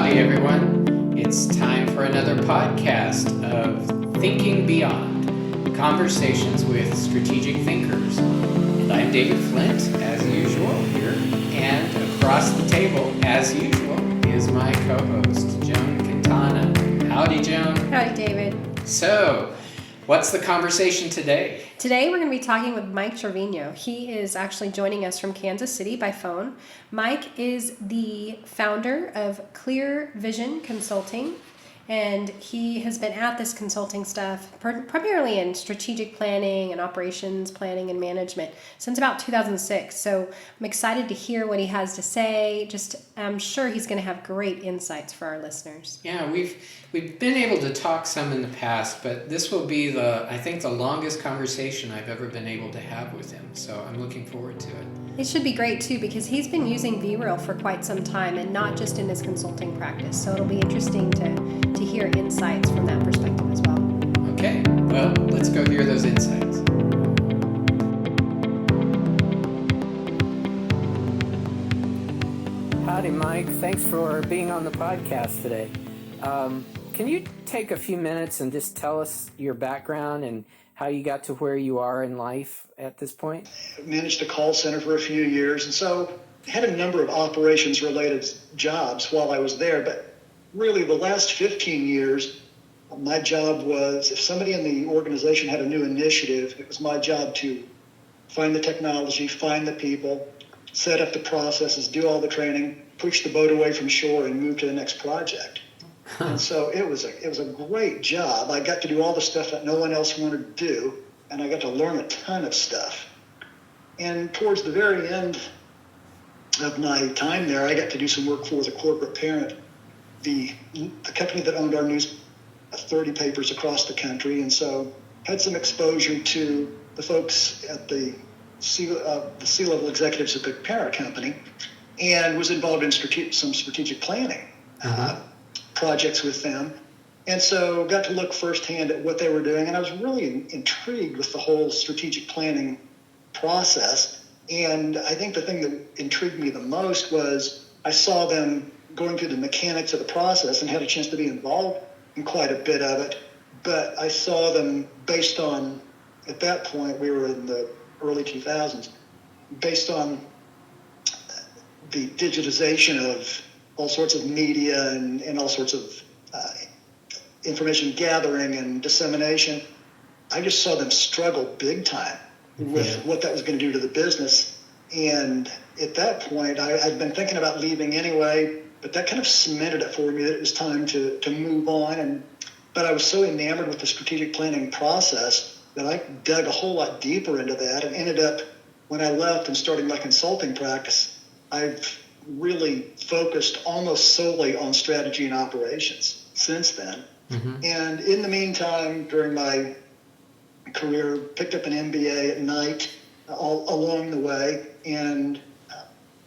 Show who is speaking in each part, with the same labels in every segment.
Speaker 1: Howdy, everyone. It's time for another podcast of Thinking Beyond, conversations with strategic thinkers. And I'm David Flint, as usual, here. And across the table, as usual, is my co-host, Joan Quintana. Howdy, Joan.
Speaker 2: Howdy, David.
Speaker 1: So, what's the conversation today?
Speaker 2: Today we're going to be talking with Mike Chirveno. He is actually joining us from Kansas City by phone. Mike is the founder of Clear Vision Consulting, and he has been at this consulting stuff primarily in strategic planning and operations planning and management since about 2006. So I'm excited to hear what he has to say. I'm sure he's going to have great insights for our listeners.
Speaker 1: Yeah, we've been able to talk some in the past, but this will be the longest conversation I've ever been able to have with him. So I'm looking forward to it.
Speaker 2: It should be great too, because he's been using V-Rail for quite some time, and not just in his consulting practice. So it'll be interesting to hear insights from that perspective as well.
Speaker 1: Okay, well, let's go hear those insights. Howdy, Mike. Thanks for being on the podcast today. Can you take a few minutes and just tell us your background and how you got to where you are in life at this point?
Speaker 3: I managed a call center for a few years, and so had a number of operations-related jobs while I was there. But really, the last 15 years, my job was, if somebody in the organization had a new initiative, it was my job to find the technology, find the people, set up the processes, do all the training, push the boat away from shore, and move to the next project. And so it was a great job. I got to do all the stuff that no one else wanted to do, and I got to learn a ton of stuff. And towards the very end of my time there, I got to do some work for the corporate parent, the company that owned our news 30 papers across the country, and so had some exposure to the folks at the C-level executives at the parent company, and was involved in some strategic planning projects with them. And so got to look firsthand at what they were doing, and I was really intrigued with the whole strategic planning process. And I think the thing that intrigued me the most was I saw them going through the mechanics of the process and had a chance to be involved in quite a bit of it. But I saw them based on, at that point, we were in the early 2000s, based on the digitization of all sorts of media and all sorts of information gathering and dissemination. I just saw them struggle big time with what that was going to do to the business. And at that point, I'd been thinking about leaving anyway, but that kind of cemented it for me that it was time to move on. But I was so enamored with the strategic planning process that I dug a whole lot deeper into that, and ended up, when I left and started my consulting practice, I've really focused almost solely on strategy and operations since then. And in the meantime, during my career, picked up an MBA at night all along the way, and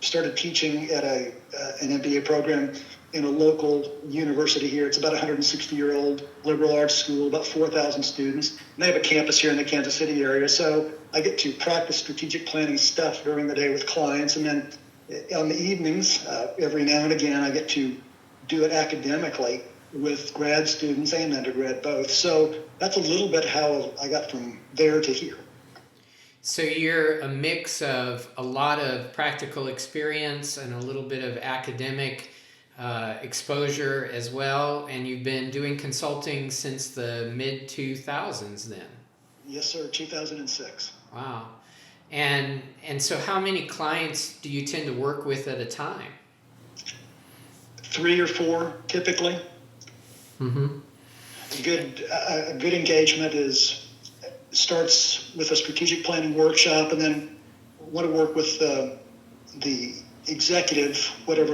Speaker 3: started teaching at an MBA program in a local university here. It's about a 160-year-old liberal arts school, about 4,000 students. And they have a campus here in the Kansas City area. So I get to practice strategic planning stuff during the day with clients. And then on the evenings, every now and again, I get to do it academically with grad students and undergrad both. So that's a little bit how I got from there to here.
Speaker 1: So you're a mix of a lot of practical experience and a little bit of academic exposure as well, and you've been doing consulting since the mid-2000s then?
Speaker 3: Yes, sir, 2006.
Speaker 1: Wow. And so how many clients do you tend to work with at a time?
Speaker 3: 3 or 4, typically. A good engagement starts with a strategic planning workshop, and then want to work with the executive, whether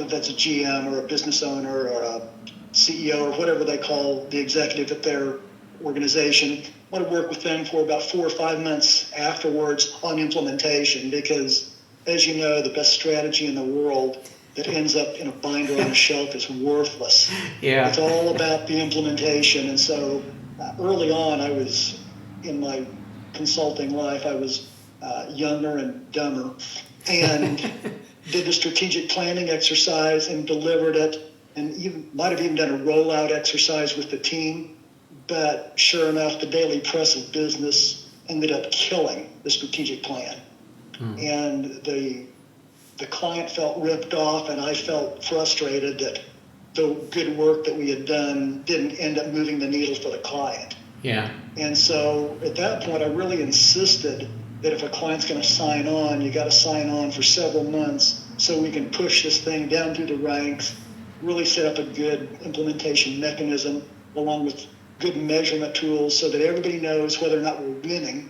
Speaker 3: that's a GM or a business owner or a CEO or whatever they call the executive at their organization. Want to work with them for about 4 or 5 months afterwards on implementation, because, as you know, the best strategy in the world that ends up in a binder on a shelf is worthless.
Speaker 1: Yeah.
Speaker 3: It's all about the implementation. And so early on, I was, in my consulting life, I was younger and dumber, and did the strategic planning exercise and delivered it and even might have even done a rollout exercise with the team. But sure enough, the daily press of business ended up killing the strategic plan. And the client felt ripped off, and I felt frustrated that the good work that we had done didn't end up moving the needle for the client.
Speaker 1: Yeah.
Speaker 3: And so at that point, I really insisted that if a client's going to sign on, you got to sign on for several months so we can push this thing down through the ranks, really set up a good implementation mechanism along with good measurement tools so that everybody knows whether or not we're winning,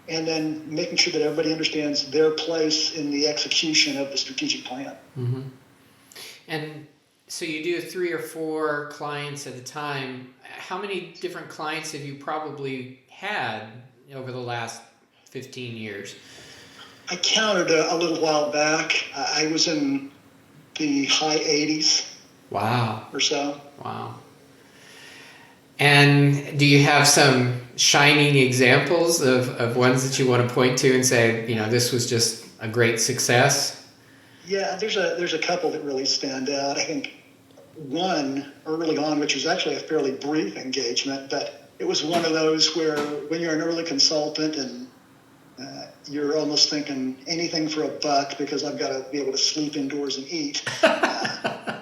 Speaker 3: and then making sure that everybody understands their place in the execution of the strategic plan.
Speaker 1: Mm-hmm. And so you do 3 or 4 clients at a time. How many different clients have you probably had over the last 15 years?
Speaker 3: I counted a little while back. I was in the high 80s.
Speaker 1: Wow.
Speaker 3: Or so.
Speaker 1: Wow. And do you have some shining examples of ones that you want to point to and say, this was just a great success?
Speaker 3: Yeah, there's a couple that really stand out. I think one early on, which was actually a fairly brief engagement, but it was one of those where when you're an early consultant and you're almost thinking anything for a buck because I've got to be able to sleep indoors and eat. I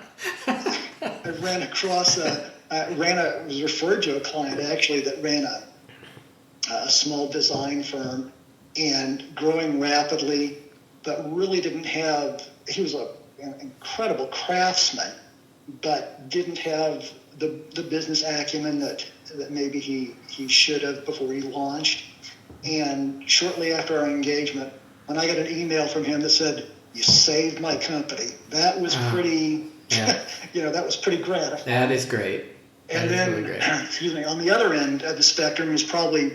Speaker 3: ran across was referred to a client actually that ran a small design firm and growing rapidly, but really didn't have, he was an incredible craftsman, but didn't have the business acumen that maybe he should have before he launched. And shortly after our engagement, when I got an email from him that said, "You saved my company," that was pretty, that was pretty gratifying.
Speaker 1: That is great.
Speaker 3: And then, really great. Excuse me, on the other end of the spectrum is probably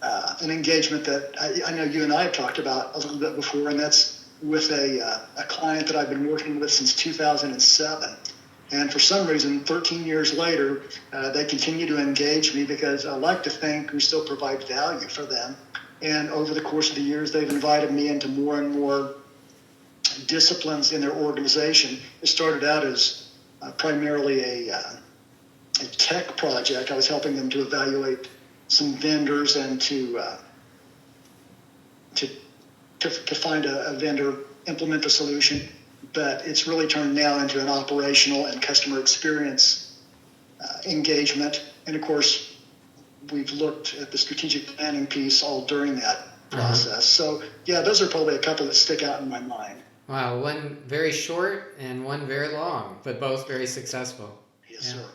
Speaker 3: an engagement that I know you and I have talked about a little bit before, and that's with a client that I've been working with since 2007. And for some reason, 13 years later, they continue to engage me because I like to think we still provide value for them. And over the course of the years, they've invited me into more and more disciplines in their organization. It started out as primarily a tech project. I was helping them to evaluate some vendors and to find a vendor, implement the solution. But it's really turned now into an operational and customer experience engagement. And of course, we've looked at the strategic planning piece all during that process. So yeah, those are probably a couple that stick out in my mind.
Speaker 1: Wow, one very short and one very long, but both very successful.
Speaker 3: Yes,
Speaker 1: sir.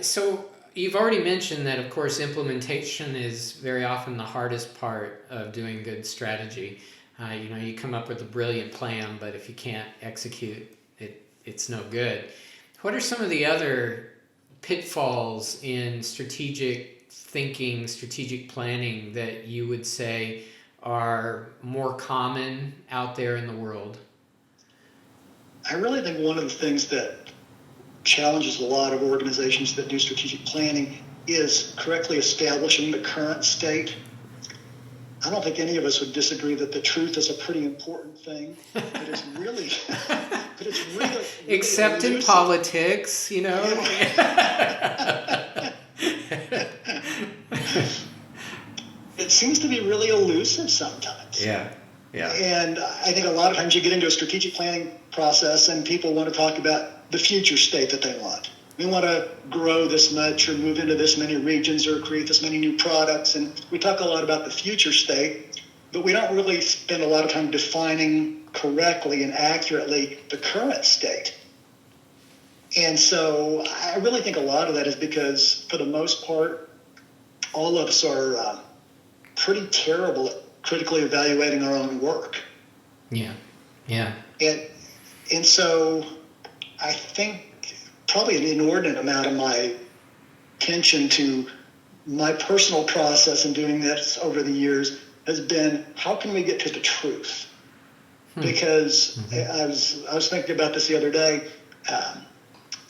Speaker 1: So you've already mentioned that, of course, implementation is very often the hardest part of doing good strategy. You come up with a brilliant plan, but if you can't execute it, it's no good. What are some of the other pitfalls in strategic thinking, strategic planning that you would say are more common out there in the world?
Speaker 3: I really think one of the things that challenges a lot of organizations that do strategic planning is correctly establishing the current state. I don't think any of us would disagree that the truth is a pretty important thing, but it's really
Speaker 1: except in
Speaker 3: elusive.
Speaker 1: Politics,
Speaker 3: Yeah. It seems to be really elusive sometimes.
Speaker 1: Yeah.
Speaker 3: And I think a lot of times you get into a strategic planning process and people want to talk about the future state that they want. We want to grow this much or move into this many regions or create this many new products. And we talk a lot about the future state, but we don't really spend a lot of time defining correctly and accurately the current state. And so I really think a lot of that is because, for the most part, all of us are pretty terrible at critically evaluating our own work.
Speaker 1: Yeah.
Speaker 3: And so I think probably an inordinate amount of my attention to my personal process in doing this over the years has been, how can we get to the truth? Because I was thinking about this the other day.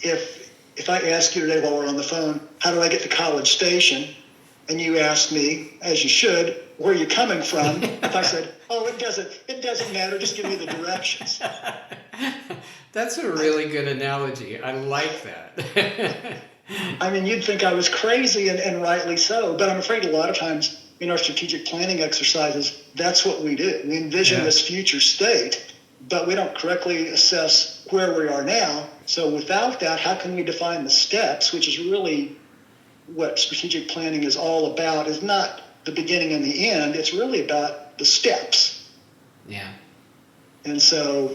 Speaker 3: If I ask you today while we're on the phone, how do I get to College Station? And you ask me, as you should, where are you coming from? If I said, oh, it doesn't matter, just give me the directions.
Speaker 1: That's a really good analogy. I like that.
Speaker 3: I mean, you'd think I was crazy, and rightly so, but I'm afraid a lot of times in our strategic planning exercises, that's what we do. We envision this future state, but we don't correctly assess where we are now. So without that, how can we define the steps, which is really what strategic planning is all about, is not the beginning and the end. It's really about the steps.
Speaker 1: Yeah.
Speaker 3: And so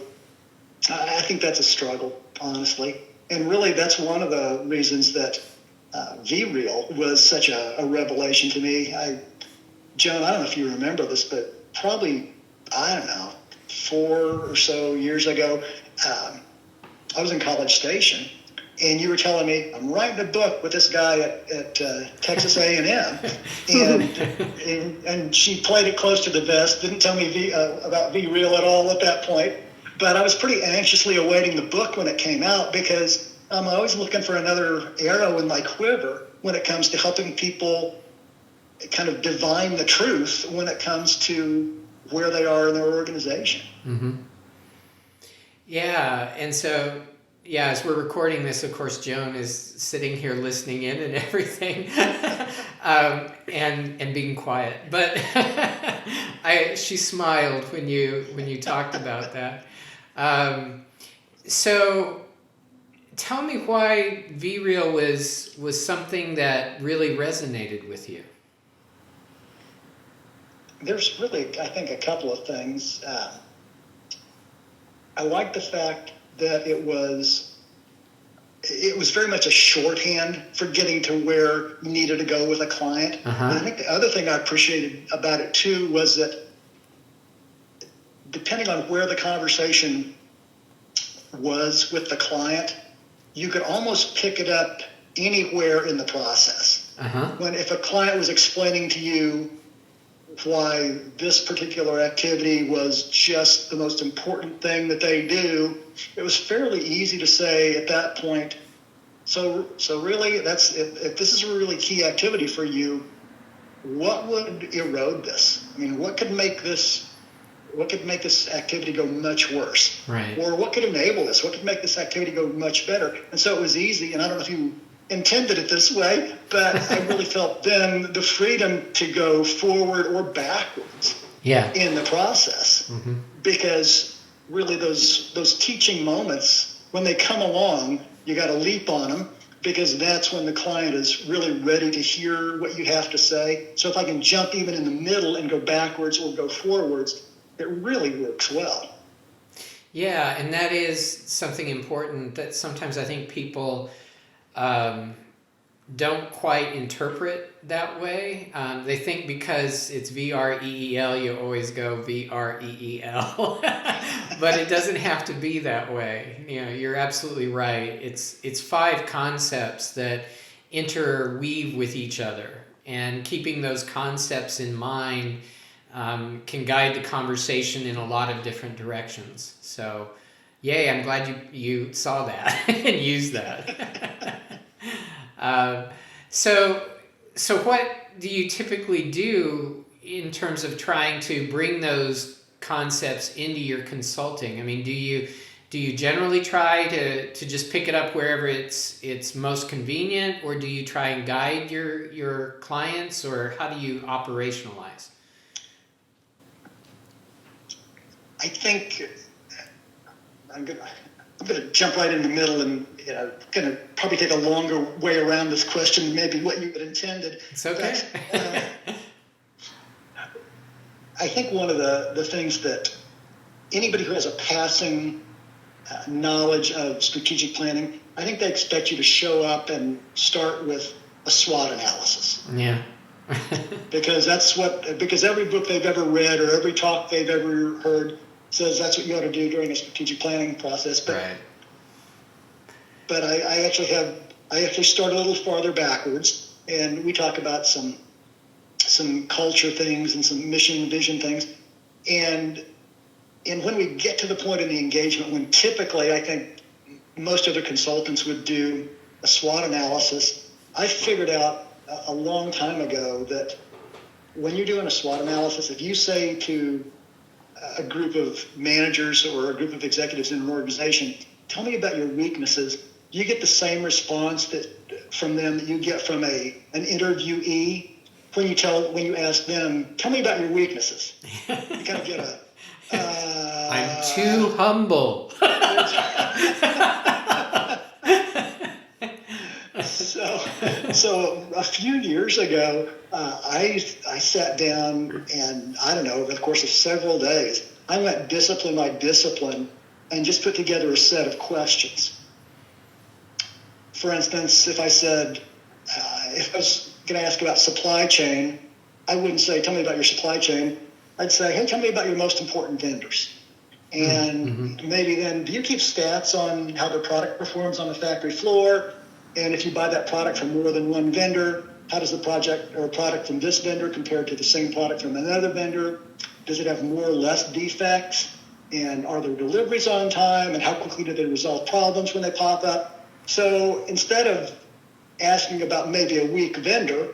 Speaker 3: I think that's a struggle, honestly. And really, that's one of the reasons that V-Reel was such a revelation to me. Joan, I don't know if you remember this, but probably, I don't know, 4 or so years ago, I was in College Station, and you were telling me, I'm writing a book with this guy at Texas A&M, and she played it close to the vest, didn't tell me about V-Reel at all at that point, but I was pretty anxiously awaiting the book when it came out, because I'm always looking for another arrow in my quiver when it comes to helping people kind of divine the truth when it comes to where they are in their organization.
Speaker 1: Mm-hmm. Yeah, and so, as we're recording this, of course, Joan is sitting here listening in and everything, and being quiet. But she smiled when you talked about that. So, tell me why V-Reel was something that really resonated with you.
Speaker 3: There's really, I think, a couple of things. I like the fact that it was very much a shorthand for getting to where you needed to go with a client.
Speaker 1: Uh-huh.
Speaker 3: And I think the other thing I appreciated about it too was that depending on where the conversation was with the client, you could almost pick it up anywhere in the process.
Speaker 1: Uh-huh.
Speaker 3: If a client was explaining to you why this particular activity was just the most important thing that they do, it was fairly easy to say at that point, so really, that's if this is a really key activity for you, what would erode this? I mean, what could make this activity go much worse?
Speaker 1: Right.
Speaker 3: Or what could enable this? What could make this activity go much better? And so it was easy, and I don't know if you intended it this way, but I really felt then the freedom to go forward or backwards in the process.
Speaker 1: Mm-hmm.
Speaker 3: Because really those teaching moments, when they come along, you got to leap on them, because that's when the client is really ready to hear what you have to say. So if I can jump even in the middle and go backwards or go forwards, it really works well. Yeah,
Speaker 1: and that is something important that sometimes I think people don't quite interpret that way. They think because it's V-R-E-E-L, you always go V-R-E-E-L. But it doesn't have to be that way. You're absolutely right. It's 5 concepts that interweave with each other. And keeping those concepts in mind can guide the conversation in a lot of different directions. So, yay, I'm glad you saw that and used that. So what do you typically do in terms of trying to bring those concepts into your consulting? I mean, do you generally try to just pick it up wherever it's most convenient, or do you try and guide your clients, or how do you operationalize?
Speaker 3: I think I'm going to jump right in the middle and going to probably take a longer way around this question than maybe what you had intended.
Speaker 1: It's okay.
Speaker 3: But, I think one of the things that anybody who has a passing knowledge of strategic planning, I think they expect you to show up and start with a SWOT analysis.
Speaker 1: Yeah.
Speaker 3: because every book they've ever read or every talk they've ever heard says that's what you ought to do during a strategic planning process. But,
Speaker 1: right.
Speaker 3: But I actually start a little farther backwards, and we talk about some culture things and some mission vision things. And when we get to the point in the engagement when typically I think most other consultants would do a SWOT analysis, I figured out a long time ago that when you're doing a SWOT analysis, if you say to a group of managers or a group of executives in an organization, tell me about your weaknesses, you get the same response from them that you get from an interviewee when you ask them, tell me about your weaknesses. You kind of get
Speaker 1: I'm too humble.
Speaker 3: So a few years ago, I sat down and, I don't know, over the course of several days, I went discipline by discipline and just put together a set of questions. For instance, if I said, if I was going to ask about supply chain, I wouldn't say, tell me about your supply chain. I'd say, hey, tell me about your most important vendors. And maybe then, do you keep stats on how their product performs on the factory floor? And if you buy that product from more than one vendor, how does the product from this vendor compare to the same product from another vendor? Does it have more or less defects? And are their deliveries on time? And how quickly do they resolve problems when they pop up? So instead of asking about maybe a weak vendor,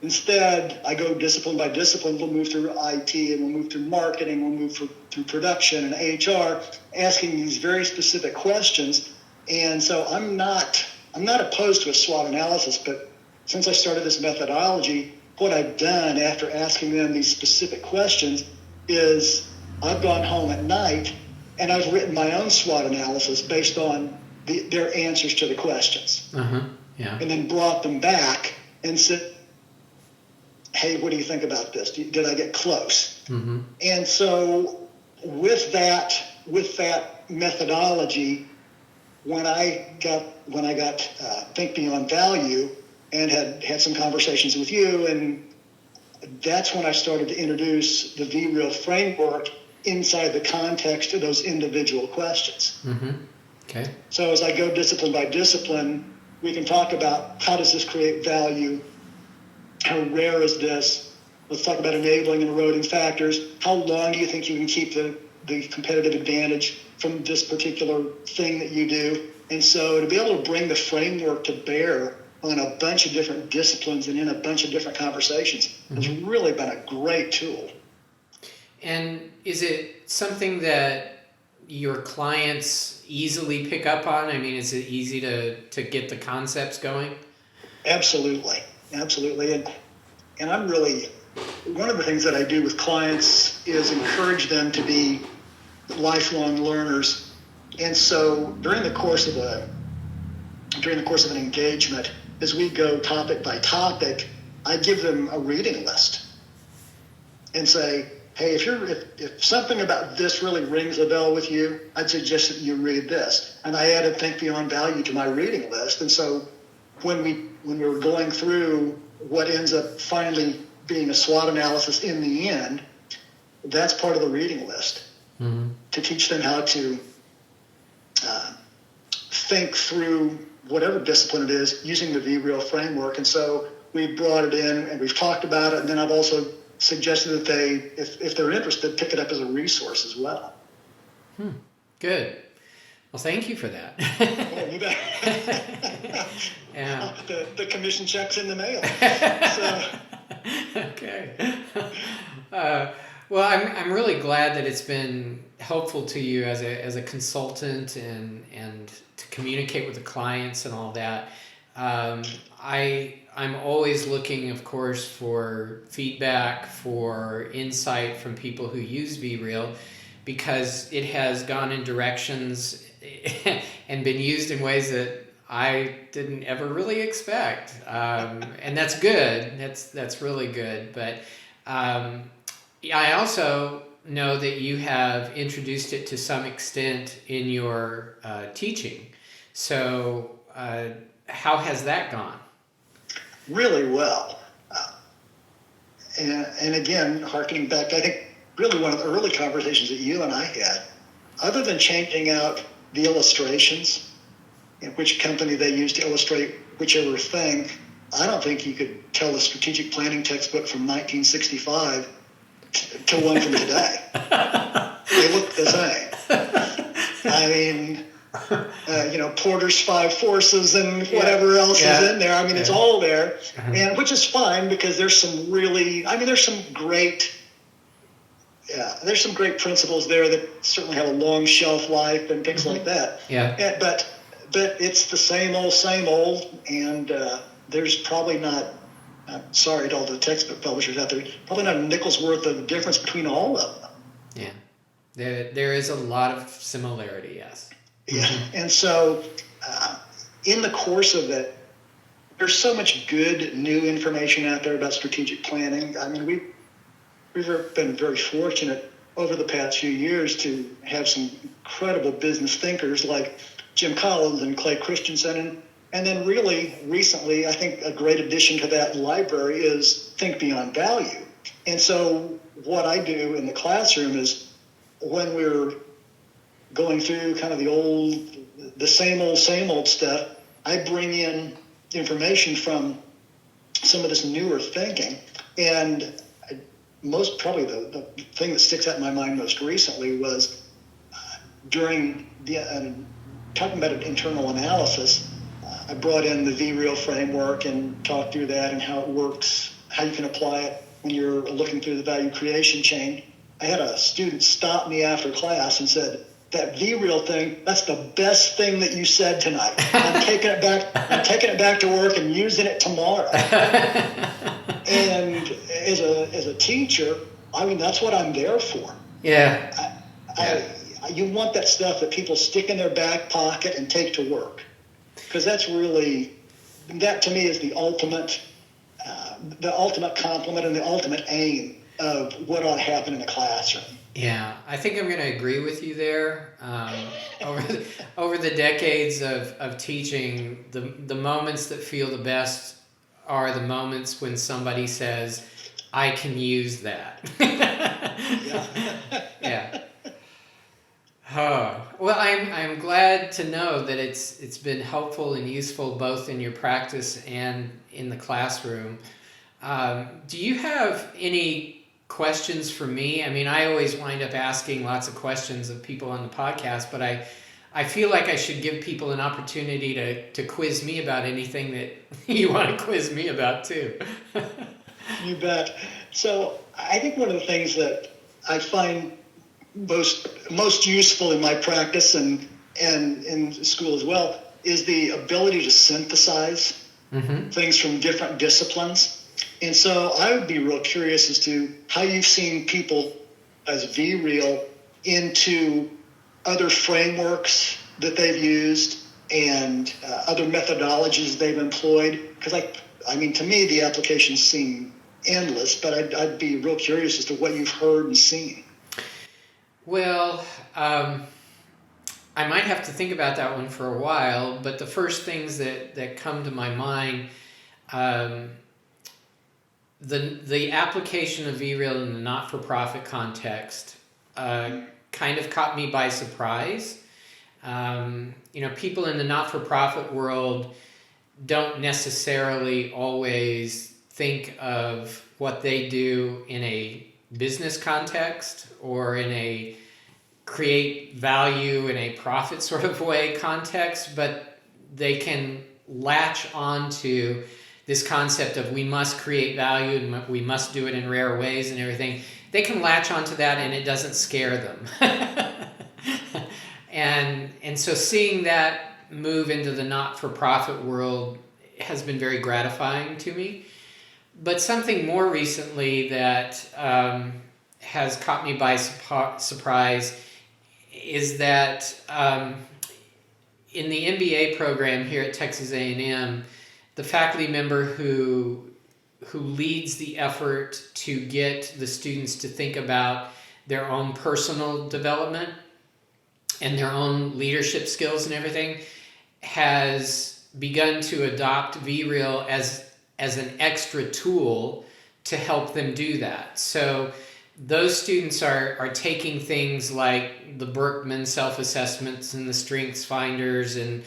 Speaker 3: instead I go discipline by discipline. We'll move through IT and we'll move through marketing, we'll move through production and HR, asking these very specific questions. And so I'm not opposed to a SWOT analysis, but since I started this methodology, what I've done after asking them these specific questions is I've gone home at night and I've written my own SWOT analysis based on their answers to the questions.
Speaker 1: Yeah.
Speaker 3: And then brought them back and said, hey, what do you think about this? Did I get close? And so with that methodology, when I got Think Beyond Value and had some conversations with you, and that's when I started to introduce the VREAL framework inside the context of those individual questions.
Speaker 1: Okay.
Speaker 3: So as I go discipline by discipline, we can talk about how does this create value? How rare is this? Let's talk about enabling and eroding factors. How long do you think you can keep the competitive advantage from this particular thing that you do? And so to be able to bring the framework to bear on a bunch of different disciplines and in a bunch of different conversations has really been a great tool.
Speaker 1: And is it something that your clients easily pick up on? I mean, is it easy to get the concepts going?
Speaker 3: Absolutely. And I'm really, one of the things that I do with clients is encourage them to be lifelong learners. And so during the course of an engagement, as we go topic by topic, I give them a reading list and say, hey, if something about this really rings a bell with you, I'd suggest that you read this. And I added Think Beyond Value to my reading list. And so when we were going through what ends up finally being a SWOT analysis in the end, that's part of the reading list to teach them how to think through whatever discipline it is using the VREAL framework. And so we brought it in and we've talked about it. And then I've also suggested that they, if they're interested, pick it up as a resource as well.
Speaker 1: Good. Well, thank you for that.
Speaker 3: Oh, you bet.
Speaker 1: Yeah.
Speaker 3: The commission check's in the mail. So.
Speaker 1: Okay. Well, I'm really glad that it's been helpful to you as a consultant and to communicate with the clients and all that. I'm always looking, of course, for feedback, for insight from people who use VREAL, because it has gone in directions and been used in ways that I didn't ever really expect. And that's good. That's really good. But I also know that you have introduced it to some extent in your teaching. So how has that gone?
Speaker 3: Really well. And again, harkening back, I think really one of the early conversations that you and I had, other than changing out the illustrations and which company they used to illustrate whichever thing, I don't think you could tell a strategic planning textbook from 1965 to one from today. They look the same. I mean, Porter's Five Forces and whatever else is in there. I mean, it's all there, and which is fine because there's some great principles there that certainly have a long shelf life and things like that. But it's the same old, and there's probably not. I'm sorry to all the textbook publishers out there. Probably not a nickel's worth of difference between all of them.
Speaker 1: Yeah, there is a lot of similarity. Yes.
Speaker 3: Yeah, and so in the course of it, there's so much good new information out there about strategic planning. I mean, we've been very fortunate over the past few years to have some incredible business thinkers like Jim Collins and Clay Christensen. And then really recently, I think a great addition to that library is Think Beyond Value. And so what I do in the classroom is when we're going through kind of the same old stuff, I bring in information from some of this newer thinking. And probably the thing that sticks out in my mind most recently was during talking about an internal analysis, I brought in the VREAL framework and talked through that and how it works, how you can apply it when you're looking through the value creation chain. I had a student stop me after class and said, "That VREAL thing, that's the best thing that you said tonight. I'm taking it back to work and using it tomorrow." And as a teacher, I mean, that's what I'm there for. You want that stuff that people stick in their back pocket and take to work, because that to me is the ultimate compliment and the ultimate aim of what ought to happen in the classroom.
Speaker 1: Yeah, I think I'm going to agree with you there. Over the decades of teaching, the moments that feel the best are the moments when somebody says, "I can use that." Yeah. Oh, well, I'm glad to know that it's been helpful and useful both in your practice and in the classroom. Do you have any questions for me? I mean, I always wind up asking lots of questions of people on the podcast, but I feel like I should give people an opportunity to quiz me about anything that you want to quiz me about too.
Speaker 3: You bet. So I think one of the things that I find most useful in my practice and in school as well is the ability to synthesize things from different disciplines. And so I would be real curious as to how you've seen people as VREAL into other frameworks that they've used and other methodologies they've employed. Because, to me, the applications seem endless, but I'd be real curious as to what you've heard and seen.
Speaker 1: Well, I might have to think about that one for a while, but the first things that come to my mind, the application of VREAL in the not-for-profit context kind of caught me by surprise. People in the not-for-profit world don't necessarily always think of what they do in a business context or in a create value in a profit sort of way context, but they can latch on to this concept of we must create value and we must do it in rare ways and everything. They can latch onto that and it doesn't scare them. And so seeing that move into the not-for-profit world has been very gratifying to me. But something more recently that has caught me by surprise is that in the MBA program here at Texas A&M, the faculty member who leads the effort to get the students to think about their own personal development and their own leadership skills and everything has begun to adopt VREAL as an extra tool to help them do that. So those students are taking things like the Berkman self-assessments and the strengths finders, and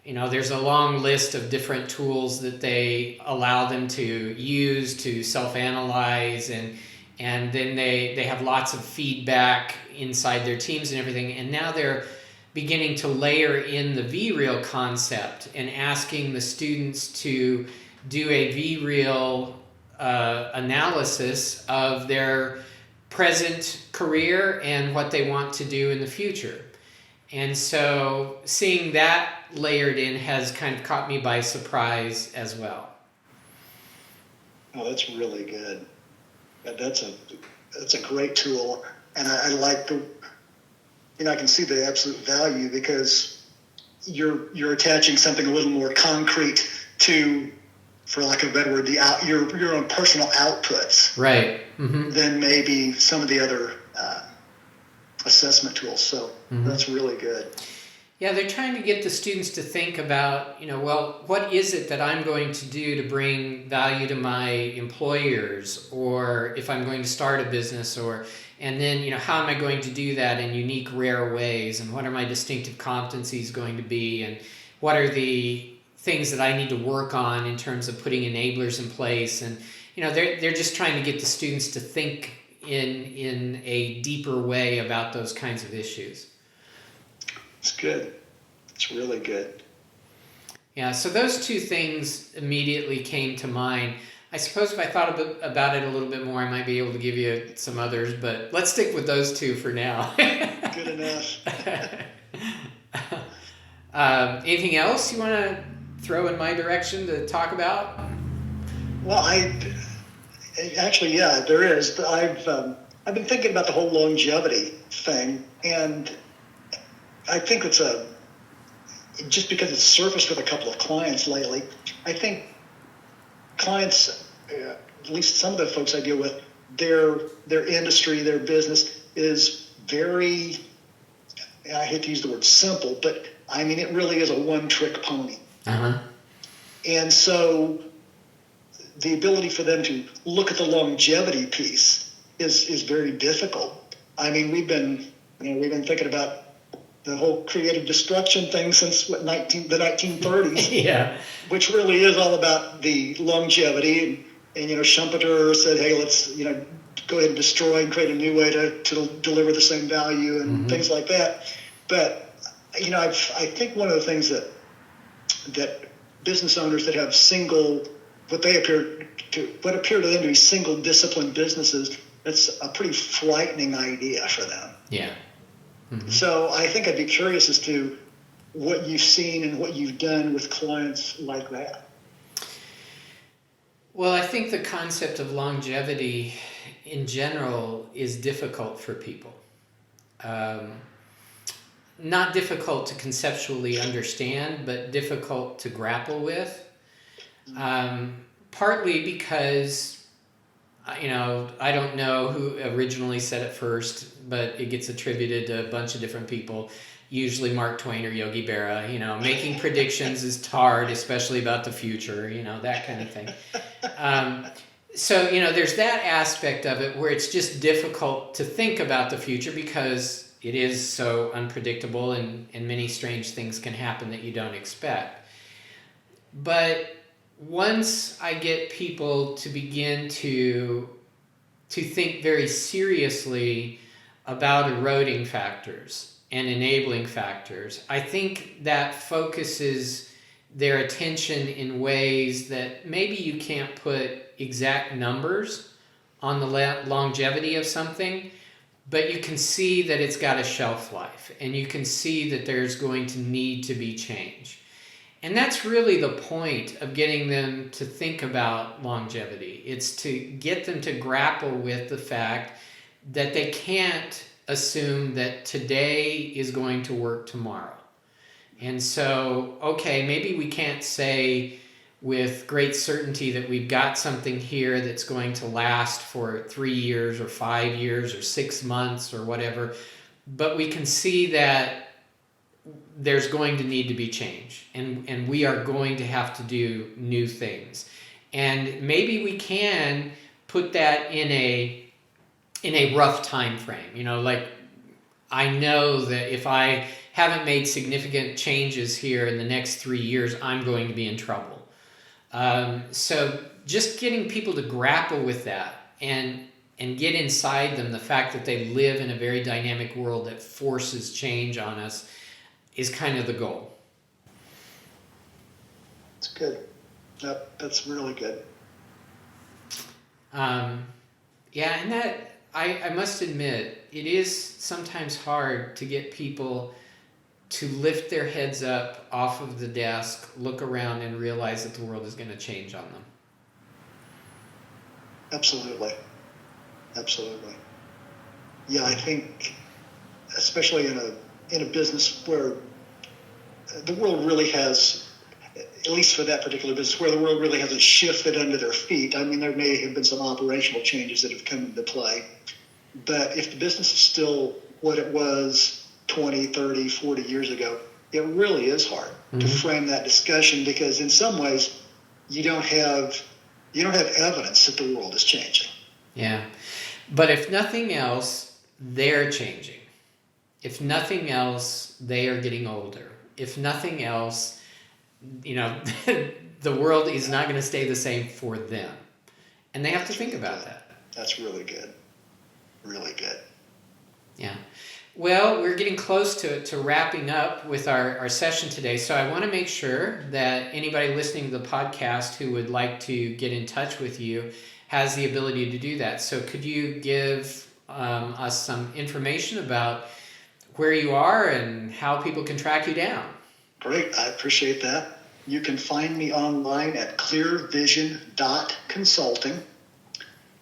Speaker 1: there's a long list of different tools that they allow them to use to self-analyze, and then they have lots of feedback inside their teams and everything. And now they're beginning to layer in the V-Reel concept and asking the students to do a V-Reel analysis of their present career and what they want to do in the future. And so seeing that layered in has kind of caught me by surprise as well.
Speaker 3: Oh, that's really good. That's a great tool, and I like the. I can see the absolute value because you're attaching something a little more concrete to, for lack of a better word, your own personal outputs,
Speaker 1: right? Mm-hmm.
Speaker 3: Than maybe some of the other assessment tools. So that's really good.
Speaker 1: Yeah, they're trying to get the students to think about, well, what is it that I'm going to do to bring value to my employers, or if I'm going to start a business, and then, how am I going to do that in unique, rare ways, and what are my distinctive competencies going to be, and what are the things that I need to work on in terms of putting enablers in place, and, they're just trying to get the students to think in a deeper way about those kinds of issues.
Speaker 3: It's good. It's really good.
Speaker 1: Yeah, so those two things immediately came to mind. I suppose if I thought about it a little bit more, I might be able to give you some others, but let's stick with those two for now.
Speaker 3: Good enough.
Speaker 1: Anything else you want to throw in my direction to talk about?
Speaker 3: Well, actually, yeah, there is. I've been thinking about the whole longevity thing, and I think it's just because it's surfaced with a couple of clients lately. I think clients, at least some of the folks I deal with, their industry, their business is very, I hate to use the word simple, but I mean, it really is a one-trick pony.
Speaker 1: Uh-huh.
Speaker 3: And so the ability for them to look at the longevity piece is very difficult. I mean, we've been thinking about the whole creative destruction thing since the 1930s.
Speaker 1: Yeah.
Speaker 3: Which really is all about the longevity. And Schumpeter said, hey, let's, go ahead and destroy and create a new way to deliver the same value and things like that. But, I think one of the things that business owners that have what appear to them to be single discipline businesses, that's a pretty frightening idea for them.
Speaker 1: Yeah. Mm-hmm.
Speaker 3: So I think I'd be curious as to what you've seen and what you've done with clients like that.
Speaker 1: Well, I think the concept of longevity in general is difficult for people. Not difficult to conceptually understand, but difficult to grapple with. Partly because I don't know who originally said it first, but it gets attributed to a bunch of different people, usually Mark Twain or Yogi Berra. Making predictions is hard, especially about the future, that kind of thing. So, there's that aspect of it where it's just difficult to think about the future because it is so unpredictable and many strange things can happen that you don't expect. But once I get people to begin to think very seriously about eroding factors and enabling factors, I think that focuses their attention in ways that maybe you can't put exact numbers on the longevity of something, but you can see that it's got a shelf life, and you can see that there's going to need to be change. And that's really the point of getting them to think about longevity. It's to get them to grapple with the fact that they can't assume that today is going to work tomorrow. And so, okay, maybe we can't say with great certainty that we've got something here that's going to last for 3 years or 5 years or 6 months or whatever, but we can see that there's going to need to be change, and we are going to have to do new things. And maybe we can put that in a rough time frame. Like, I know that if I haven't made significant changes here in the next 3 years, I'm going to be in trouble. So just getting people to grapple with that and get inside them the fact that they live in a very dynamic world that forces change on us, is kind of the goal.
Speaker 3: It's good. Yep, that's really good.
Speaker 1: Yeah, and that I must admit, it is sometimes hard to get people to lift their heads up off of the desk, look around, and realize that the world is going to change on them.
Speaker 3: Absolutely. Absolutely. Yeah, I think, especially in a business where the world really has, at least for that particular business, where the world really hasn't shifted under their feet. I mean, there may have been some operational changes that have come into play. But if the business is still what it was 20, 30, 40 years ago, it really is hard to frame that discussion, because in some ways you don't have evidence that the world is changing.
Speaker 1: Yeah. But if nothing else, they're changing. If nothing else, they are getting older. If nothing else, the world is not going to stay the same for them. And they have to think about that.
Speaker 3: That's really good. Really good.
Speaker 1: Yeah. Well, we're getting close to wrapping up with our session today. So I want to make sure that anybody listening to the podcast who would like to get in touch with you has the ability to do that. So could you give us some information about where you are and how people can track you down?
Speaker 3: Great. I appreciate that. You can find me online at clearvision.consulting.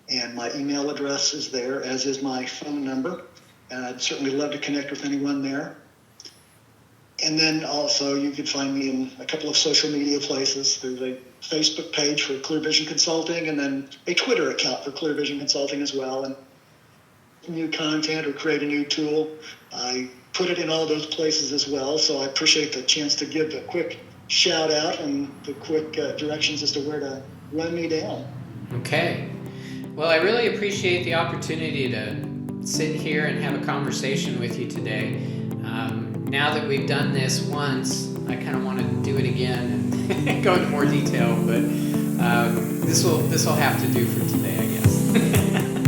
Speaker 3: And my email address is there, as is my phone number. And I'd certainly love to connect with anyone there. And then also you can find me in a couple of social media places. There's a Facebook page for Clear Vision Consulting, and then a Twitter account for Clear Vision Consulting as well. And new content or create a new tool, I put it in all those places as well. So I appreciate the chance to give a quick shout out and the quick directions as to where to run me down.
Speaker 1: Okay. Well, I really appreciate the opportunity to sit here and have a conversation with you today. Now that we've done this once, I kind of want to do it again and go into more detail, but this will have to do for today, I guess.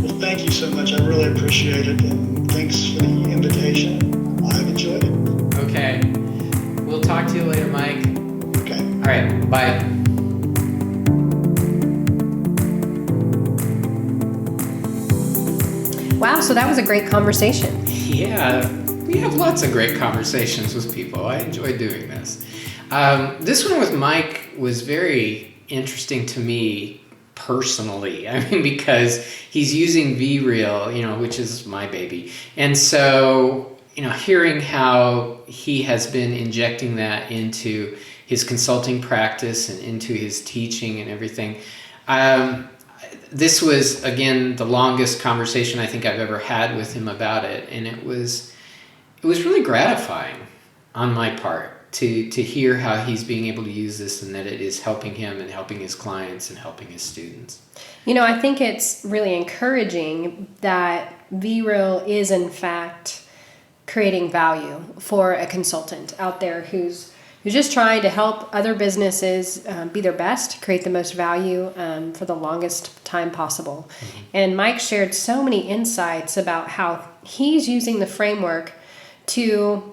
Speaker 3: Well, thank you so much. I really appreciate it, and thanks for the invitation. I've enjoyed it.
Speaker 1: Okay. We'll talk to you later, Mike.
Speaker 3: Okay.
Speaker 1: All right. Bye.
Speaker 2: Wow, so that was a great conversation.
Speaker 1: Yeah, we have lots of great conversations with people. I enjoy doing this. This one with Mike was very interesting to me personally. I mean, because he's using VReal, which is my baby. And so, hearing how he has been injecting that into his consulting practice and into his teaching and everything, this was, again, the longest conversation I think I've ever had with him about it, and it was really gratifying on my part to hear how he's being able to use this, and that it is helping him and helping his clients and helping his students.
Speaker 2: I think it's really encouraging that VReal is in fact creating value for a consultant out there who's just trying to help other businesses be their best, create the most value for the longest time possible. Mm-hmm. And Mike shared so many insights about how he's using the framework to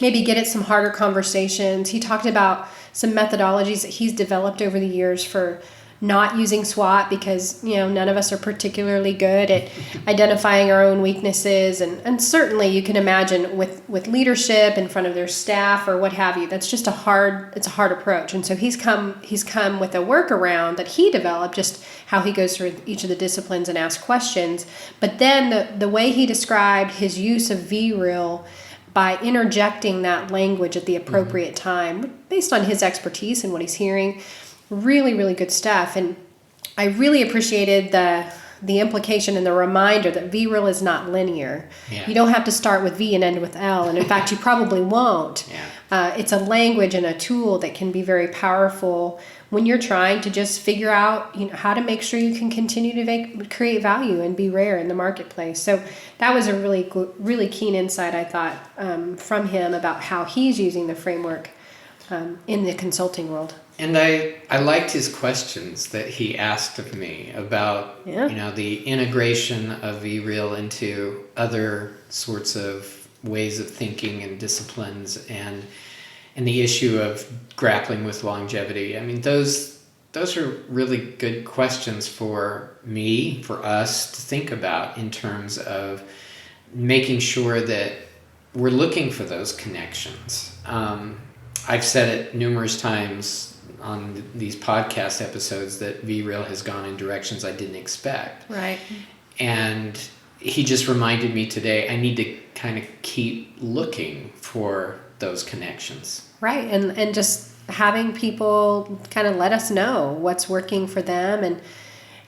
Speaker 2: maybe get at some harder conversations. He talked about some methodologies that he's developed over the years for not using SWOT, because none of us are particularly good at identifying our own weaknesses, and certainly you can imagine with leadership in front of their staff or what have you, that's just a hard approach. And so he's come with a workaround that he developed, just how he goes through each of the disciplines and asks questions. But then the way he described his use of VReal by interjecting that language at the appropriate time based on his expertise and what he's hearing. Really, really good stuff. And I really appreciated the implication and the reminder that VReal is not linear. Yeah. You don't have to start with V and end with L. And in fact, you probably won't. Yeah. It's a language and a tool that can be very powerful when you're trying to just figure out how to make sure you can continue to create value and be rare in the marketplace. So that was a really keen insight, I thought, from him about how he's using the framework in the consulting world.
Speaker 1: And I liked his questions that he asked of me about, the integration of VReal into other sorts of ways of thinking and disciplines, and the issue of grappling with longevity. I mean, those are really good questions for me, for us to think about in terms of making sure that we're looking for those connections. I've said it numerous times on these podcast episodes that VReal has gone in directions I didn't expect.
Speaker 2: Right.
Speaker 1: And he just reminded me today, I need to kind of keep looking for those connections.
Speaker 2: Right. And just having people kind of let us know what's working for them. And,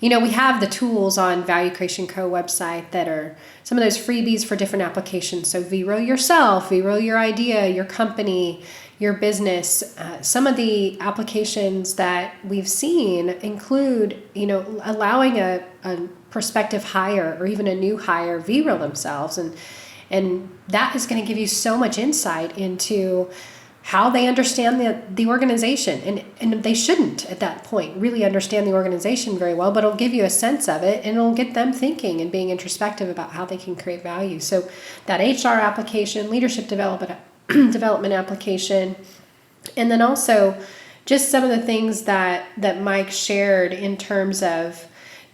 Speaker 2: we have the tools on Value Creation Co. website that are some of those freebies for different applications. So VReal yourself, VReal your idea, your company, your business. Some of the applications that we've seen include, allowing a prospective hire or even a new hire VReal themselves. And that is going to give you so much insight into how they understand the organization. And they shouldn't at that point really understand the organization very well, but it'll give you a sense of it, and it'll get them thinking and being introspective about how they can create value. So that HR application, leadership development application, and then also just some of the things that Mike shared in terms of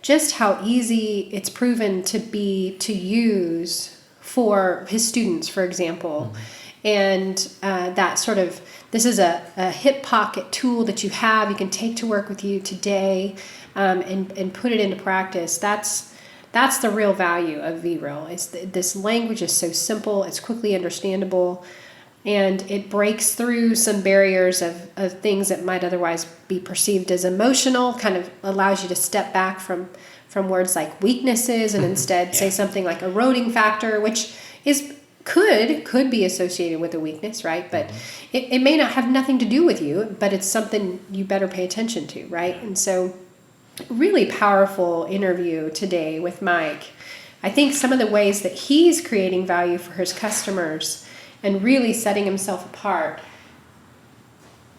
Speaker 2: just how easy it's proven to be to use for his students, for example. Mm-hmm. And that sort of, this is a hip pocket tool that you have, you can take to work with you today, and put it into practice. That's the real value of VReal. This language is so simple, it's quickly understandable, and it breaks through some barriers of things that might otherwise be perceived as emotional, kind of allows you to step back from words like weaknesses and instead say something like eroding factor, which could be associated with a weakness, right? But it may not have nothing to do with you, but it's something you better pay attention to, right? And so really powerful interview today with Mike. I think some of the ways that he's creating value for his customers and really setting himself apart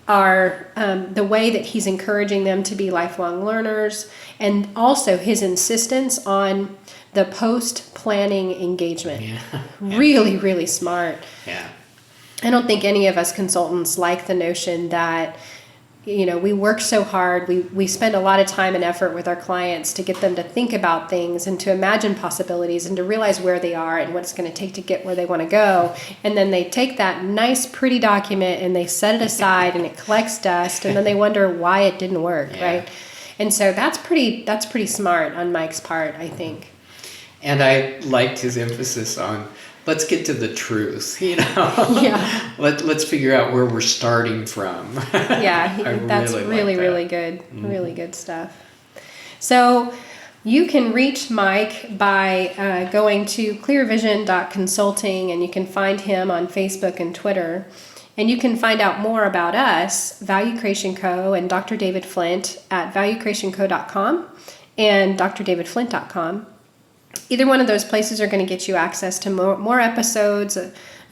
Speaker 2: are the way that he's encouraging them to be lifelong learners, and also his insistence on the post-planning engagement. Yeah. Really, really smart.
Speaker 1: Yeah.
Speaker 2: I don't think any of us consultants like the notion that, we work so hard, we spend a lot of time and effort with our clients to get them to think about things and to imagine possibilities and to realize where they are and what it's going to take to get where they want to go. And then they take that nice, pretty document and they set it aside and it collects dust, and then they wonder why it didn't work, right? And so that's pretty smart on Mike's part, I think.
Speaker 1: And I liked his emphasis on, let's get to the truth,
Speaker 2: Yeah.
Speaker 1: Let's figure out where we're starting from.
Speaker 2: Yeah, that's really good. Mm-hmm. Really good stuff. So you can reach Mike by going to clearvision.consulting, and you can find him on Facebook and Twitter. And you can find out more about us, Value Creation Co. and Dr. David Flint at valuecreationco.com and drdavidflint.com. Either one of those places are going to get you access to more episodes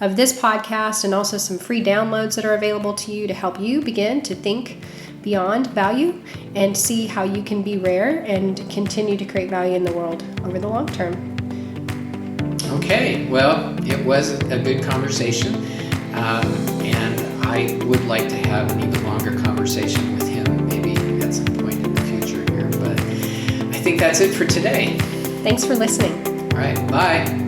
Speaker 2: of this podcast, and also some free downloads that are available to you to help you begin to think beyond value and see how you can be rare and continue to create value in the world over the long term.
Speaker 1: Okay, well, it was a good conversation, and I would like to have an even longer conversation with him, maybe at some point in the future here, but I think that's it for today.
Speaker 2: Thanks for listening.
Speaker 1: All right, bye.